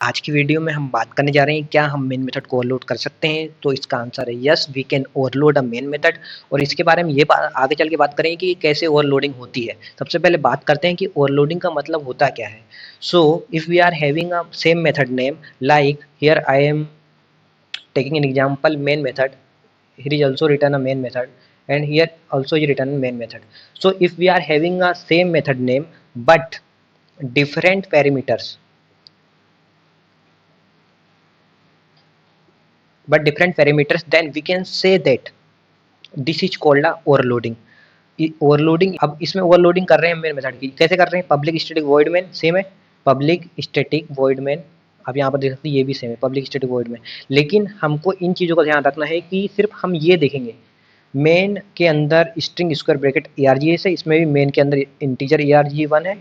आज की वीडियो में हम बात करने जा रहे हैं क्या हम मेन मेथड को ओवरलोड कर सकते हैं। तो इसका आंसर है yes, we can overload a main method. और इसके बारे में आगे चल के बात करेंगे कि कैसे ओवरलोडिंग होती है। सबसे पहले बात करते हैं कि ओवरलोडिंग का मतलब होता क्या है। So if we are having a same method name, like here I am taking an example main method, here is also written a main method and here also is written main method. So if we are having a same method name but different parameters, then we can say that this is called a overloading. Overloading, अब इसमें overloading कर रहे हैं main method की, कैसे कर रहे हैं, public static void main same है, पब्लिक स्टैटिक वॉइड मेन, अब यहाँ पर देख सकते हैं ये भी सेम है पब्लिक स्टैटिक वॉइड मेन। लेकिन हमको इन चीज़ों का ध्यान रखना है कि सिर्फ हम ये देखेंगे मेन के अंदर स्ट्रिंग स्क्वायर ब्रैकेट ARGS है, इसमें भी मेन के अंदर इंटीजर ARG1 है।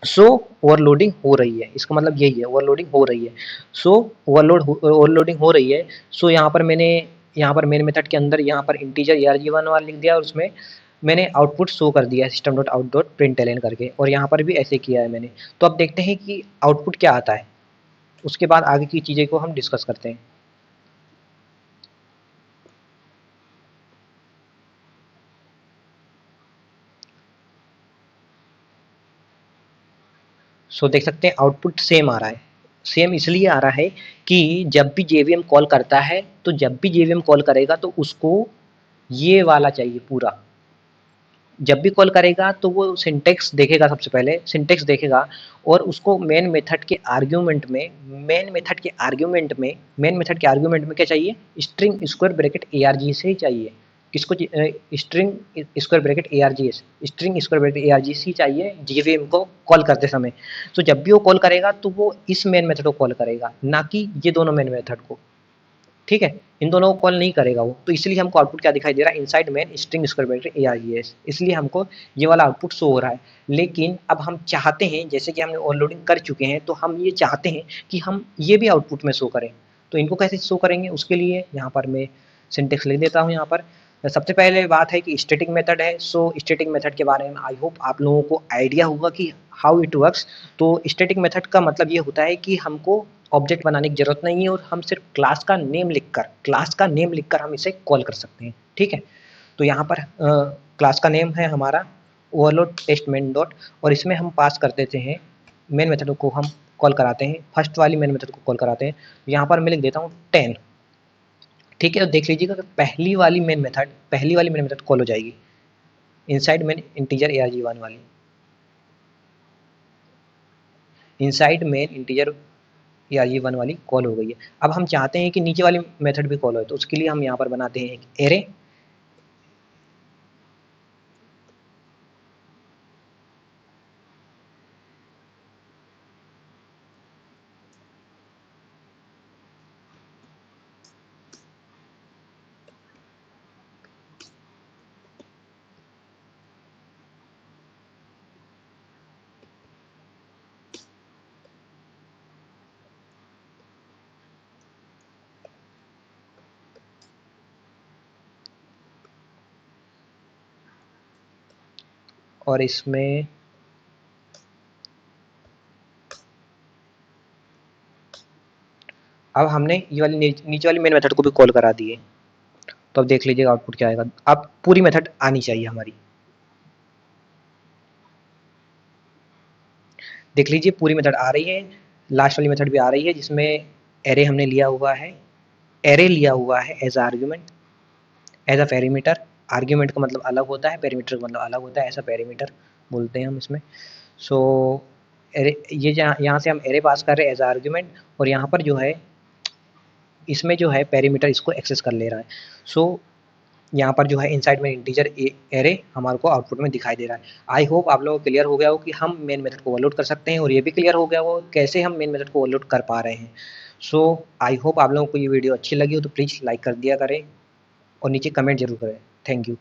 सो ओवरलोडिंग हो रही है, इसका मतलब यही है ओवरलोडिंग हो रही है। सो ओवरलोडिंग हो रही है। सो यहाँ पर मेन मेथड के अंदर यहाँ पर इंटीजर ARG1 वाला लिख दिया और उसमें मैंने आउटपुट शो कर दिया system dot out dot println करके, और यहाँ पर भी ऐसे किया है मैंने। तो अब देखते हैं कि आउटपुट क्या आता है, उसके बाद आगे की चीज़ें को हम डिस्कस करते हैं। सो देख सकते हैं आउटपुट सेम आ रहा है। सेम इसलिए आ रहा है कि जब भी JVM कॉल करता है, तो जब भी JVM कॉल करेगा तो उसको ये वाला चाहिए पूरा। जब भी कॉल करेगा तो वो सिंटेक्स देखेगा, सबसे पहले सिंटेक्स देखेगा और उसको मेन मेथड के आर्ग्यूमेंट में क्या चाहिए, स्ट्रिंग स्क्वायर ब्रैकेट ARG से ही चाहिए। किसको, string square bracket ARGS, string square bracket ARGS ही चाहिए JVM को कॉल करते समय। तो जब भी वो कॉल करेगा तो वो इस मेन मेथड को कॉल करेगा, ना कि ये दोनों मेन मेथड को। ठीक है, इन दोनों को कॉल नहीं करेगा वो। तो इसलिए हमको आउटपुट क्या दिखाई दे रहा है, inside main string square bracket ARGS, इसलिए हमको ये वाला आउटपुट शो हो रहा है। लेकिन अब हम चाहते हैं, जैसे कि हमने ओवरलोडिंग कर चुके हैं, तो हम ये चाहते हैं कि हम ये भी आउटपुट में शो करें। तो इनको कैसे शो करेंगे, उसके लिए यहाँ पर मैं सिंटेक्स लिख देता हूँ। यहाँ पर सबसे पहले बात है कि स्टैटिक मेथड है। सो स्टैटिक मेथड के बारे में आई होप आप लोगों को आइडिया होगा कि हाउ इट वर्क्स। तो स्टैटिक मेथड का मतलब ये होता है कि हमको ऑब्जेक्ट बनाने की जरूरत नहीं है और हम सिर्फ क्लास का नेम लिखकर हम इसे कॉल कर सकते हैं। ठीक है, तो यहाँ पर क्लास का नेम है हमारा ओवरलोड टेस्ट मेन डॉट, और इसमें हम पास कर देते हैं मेन मेथड को, हम कॉल कराते हैं फर्स्ट वाली मेन मेथड को कॉल कराते हैं। यहाँ पर मैं लिख देता हूँ 10। ठीक है, तो देख लीजिएगा कि पहली वाली मेन मेथड कॉल हो जाएगी इनसाइड मेन इंटीजर ARG1 वाली, इनसाइड मेन इंटीजर ARG1 वाली कॉल हो गई है। अब हम चाहते हैं कि नीचे वाली मेथड भी कॉल हो, तो उसके लिए हम यहाँ पर बनाते हैं एक एरे। और इसमें अब हमने ये वाली नीचे वाली मेन मेथड को भी कॉल करा दी है। तो अब देख लीजिएगा आउटपुट क्या आएगा। अब पूरी मेथड आनी चाहिए हमारी, देख लीजिए पूरी मेथड आ रही है, लास्ट वाली मेथड भी आ रही है जिसमें एरे हमने लिया हुआ है, एरे लिया हुआ है as argument, as a parameter. Argument का मतलब अलग होता है, पेरीमीटर का मतलब अलग होता है, ऐसा पेरीमीटर बोलते हैं हम इसमें। सो एरे, ये यहाँ से हम एरे पास कर रहे हैं एज आर्ग्यूमेंट, और यहाँ पर जो है इसमें जो है पेरीमीटर इसको एक्सेस कर ले रहा है। सो यहाँ पर जो है इनसाइड में इंटीजर एरे हमारे को आउटपुट में दिखाई दे रहा है। आई होप आप लोगों को क्लियर हो गया हो कि हम मेन मेथड को ओवरलोड कर सकते हैं, और ये भी क्लियर हो गया हो कैसे हम मेन मेथड को ओवरलोड कर पा रहे हैं। सो आई होप आप लोगों को ये वीडियो अच्छी लगी हो तो प्लीज़ लाइक कर दिया करें और नीचे कमेंट जरूर करें। Thank you.